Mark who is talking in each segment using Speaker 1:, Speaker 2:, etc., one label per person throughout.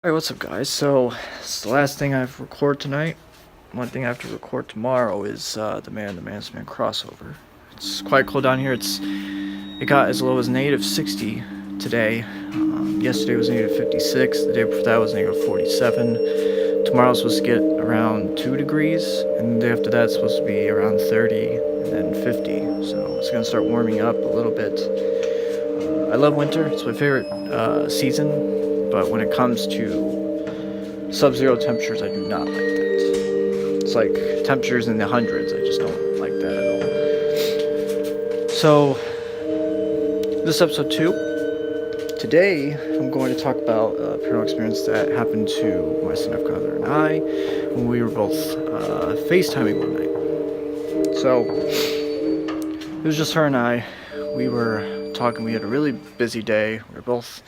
Speaker 1: Alright, what's up guys? So, it's the last thing I have to record tonight. One thing I have to record tomorrow is the Man crossover. It's quite cold down here. It got as low as -60 today. Yesterday was -56, the day before that was -47. Tomorrow's supposed to get around 2 degrees, and the day after that it's supposed to be around 30, and then 50. So it's going to start warming up a little bit. I love winter, it's my favorite season. But when it comes to sub-zero temperatures, I do not like that. It's like temperatures in the hundreds, I just don't like that at all. So, this is episode 2. Today, I'm going to talk about a paranormal experience that happened to my significant other and I when we were both FaceTiming one night. So, it was just her and I. We were talking, we had a really busy day. We were both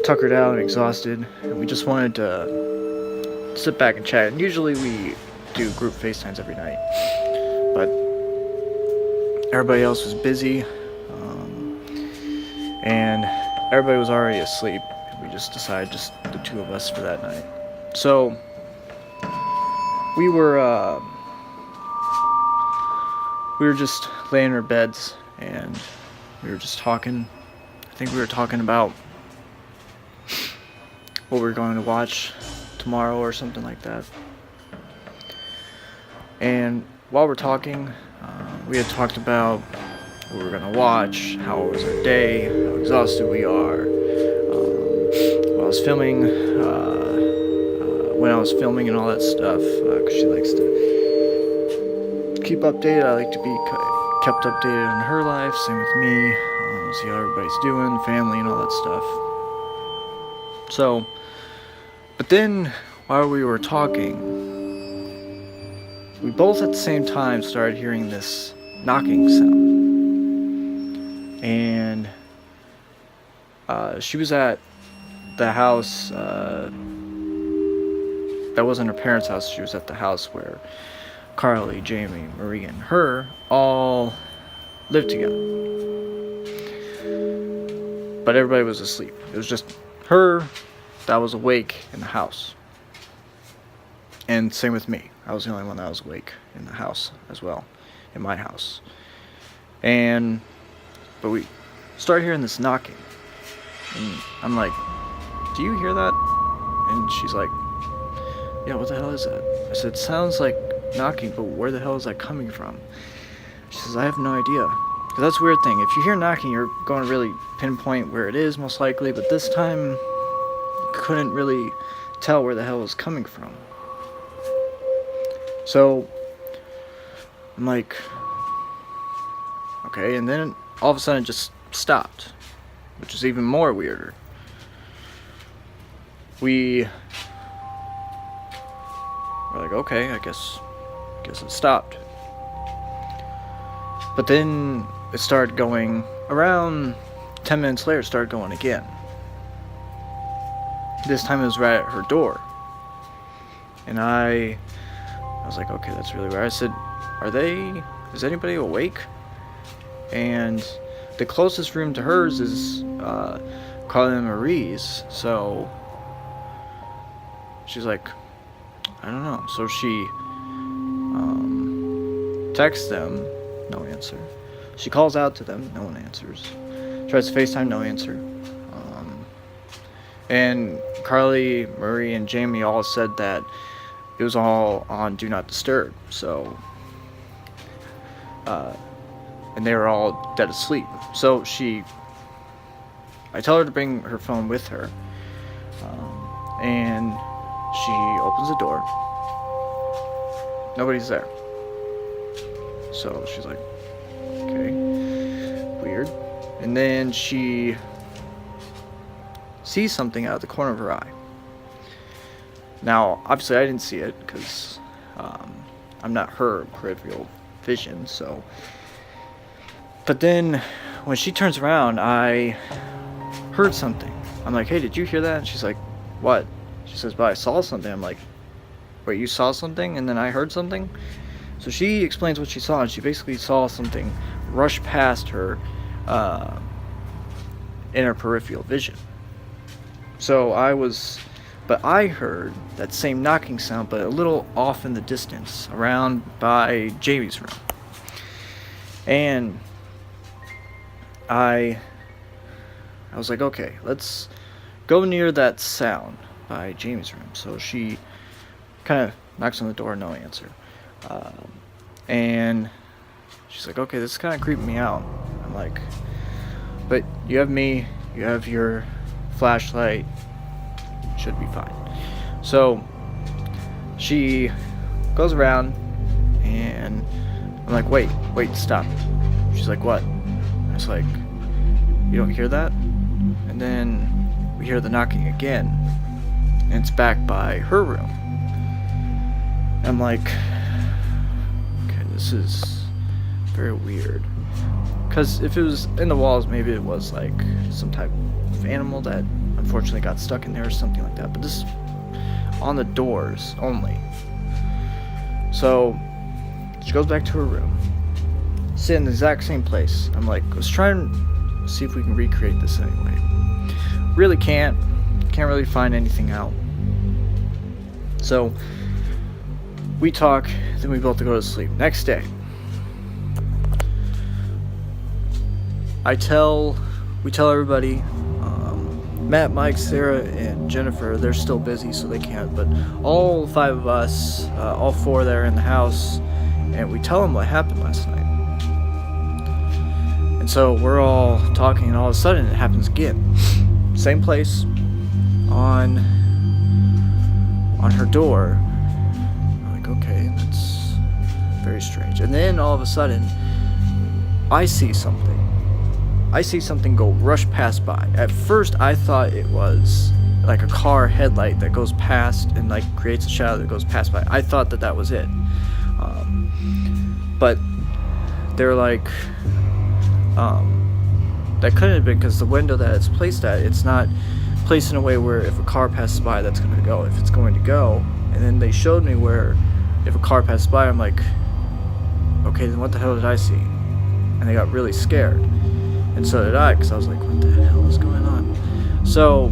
Speaker 1: tuckered out and exhausted, and we just wanted to sit back and chat. And usually we do group FaceTimes every night, but everybody else was busy, and everybody was already asleep. We just decided just the two of us for that night. So we were just laying in our beds, and we were just talking. I think we were talking about what we're going to watch tomorrow or something like that. And while we're talking, we had talked about what we were going to watch, how it was our day, how exhausted we are. While I was filming, when I was filming and all that stuff, because she likes to keep updated. I like to be kept updated on her life, same with me, see how everybody's doing, family and all that stuff. So, but then, while we were talking, we both at the same time started hearing this knocking sound. And she was at the house, that wasn't her parents' house, she was at the house where Carly, Jamie, Marie, and her all lived together. But everybody was asleep. It was just her that was awake in the house. And same with me. I was the only one that was awake in the house as well, in my house. But we started hearing this knocking. And I'm like, do you hear that? And she's like, yeah, what the hell is that? I said, it sounds like knocking, but where the hell is that coming from? She says, I have no idea. Because that's a weird thing. If you hear knocking, you're going to really pinpoint where it is, most likely. But this time, couldn't really tell where the hell it was coming from. So I'm like, okay, and then all of a sudden it just stopped, which is even more weirder. We were like, okay, I guess it stopped. But then it started going around 10 minutes later, it started going again. This time it was right at her door. And I was like, okay, that's really weird. I said, is anybody awake? And the closest room to hers is Carly and Marie's. So she's like, I don't know. So she texts them, no answer. She calls out to them, no one answers. Tries to FaceTime, no answer. And Carly, Marie, and Jamie all said that it was all on Do Not Disturb. So, and they were all dead asleep. So I tell her to bring her phone with her. And she opens the door. Nobody's there. So she's like, okay, weird. And then she sees something out of the corner of her eye. Now, obviously I didn't see it because I'm not her peripheral vision, so. But then when she turns around, I heard something. I'm like, hey, did you hear that? And she's like, what? She says, but I saw something. I'm like, wait, you saw something? And then I heard something? So she explains what she saw, and she basically saw something rush past her in her peripheral vision. So I was But I heard that same knocking sound, but a little off in the distance, around by Jamie's room. And I was like, okay, let's go near that sound by Jamie's room. So she kind of knocks on the door, no answer. And she's like, okay, this is kind of creeping me out. I'm like, but you have me, you have your flashlight, should be fine. So she goes around, and I'm like, wait, stop. She's like, what? I was like, you don't hear that? And then we hear the knocking again, and it's back by her room. I'm like, okay, this is very weird. Because if it was in the walls, maybe it was like some type of animal that unfortunately got stuck in there or something like that. But this is on the doors only. So she goes back to her room, sit in the exact same place. I'm like, let's try and see if we can recreate this anyway. Really can't really find anything out. So we talk, then we both go to sleep. Next day, we tell everybody, Matt, Mike, Sarah, and Jennifer, they're still busy, so they can't, but all 5 of us, all 4 that are in the house, and we tell them what happened last night. And so we're all talking, and all of a sudden it happens again. Same place, on her door. I'm like, okay, that's very strange. And then all of a sudden, I see something go rush past by. At first, I thought it was like a car headlight that goes past and like creates a shadow that goes past by. I thought that was it. But they're like, that couldn't have been, because the window that it's placed at, it's not placed in a way where if a car passes by, that's going to go. If it's going to go, and then they showed me where if a car passes by, I'm like, okay, then what the hell did I see? And they got really scared. And so did I, because I was like, what the hell is going on? So,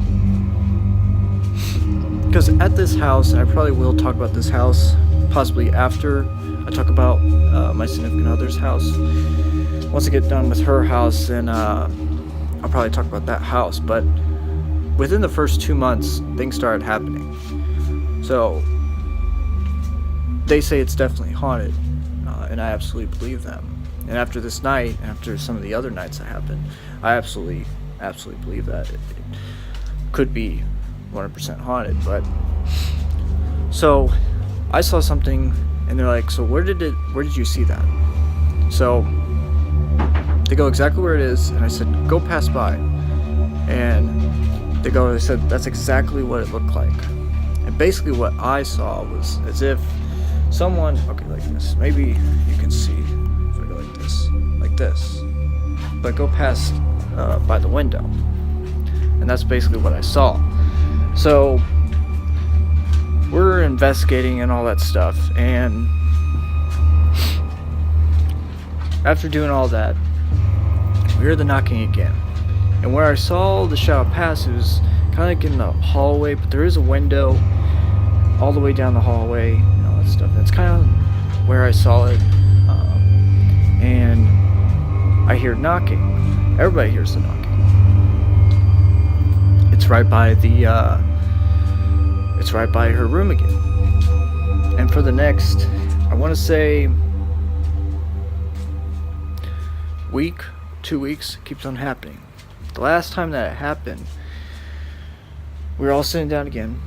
Speaker 1: because at this house, and I probably will talk about this house possibly after I talk about my significant other's house. Once I get done with her house, then I'll probably talk about that house. But within the first 2 months, things started happening. So, they say it's definitely haunted, and I absolutely believe them. And after this night, and after some of the other nights that happened, I absolutely believe that it could be 100% haunted. But so I saw something, and they're like, so where did you see that? So they go exactly where it is, and I said, go pass by. And they said, that's exactly what it looked like. And basically what I saw was as if someone, okay, like this, maybe you can see. Like this, but go past by the window, and that's basically what I saw. So we're investigating and all that stuff, and after doing all that, we heard the knocking again, and where I saw the shadow pass, it was kind of like in the hallway, but there is a window all the way down the hallway and all that stuff. That's kind of where I saw it. And I hear knocking. Everybody hears the knocking. It's right by her room again. And for the next, I want to say, week, 2 weeks, keeps on happening. The last time that it happened, we were all sitting down again.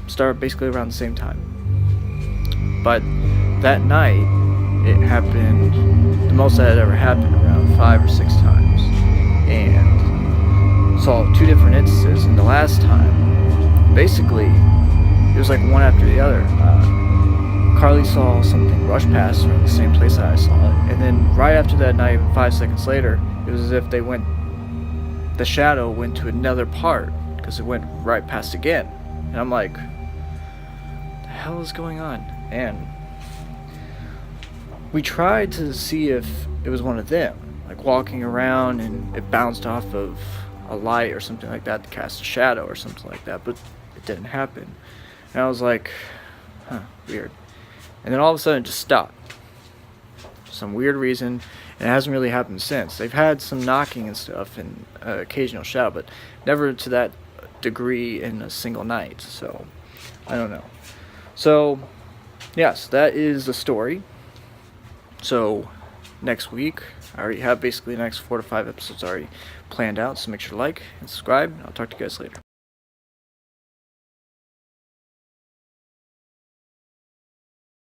Speaker 1: Started basically around the same time. But that night, it happened, the most that had ever happened, around 5 or 6 times. And saw 2 different instances. And the last time, basically, it was like one after the other. Carly saw something rush past from the same place that I saw it. And then right after that night, 5 seconds later, it was as if the shadow went to another part, because it went right past again. And I'm like, what the hell is going on? And we tried to see if it was one of them, like walking around and it bounced off of a light or something like that to cast a shadow or something like that, but it didn't happen. And I was like, huh, weird. And then all of a sudden it just stopped. Some weird reason, and it hasn't really happened since. They've had some knocking and stuff and occasional shout, but never to that degree in a single night. So I don't know. So yes, that is the story. So next week, I already have basically the next 4 to 5 episodes already planned out, so make sure to like and subscribe. I'll talk to you guys later.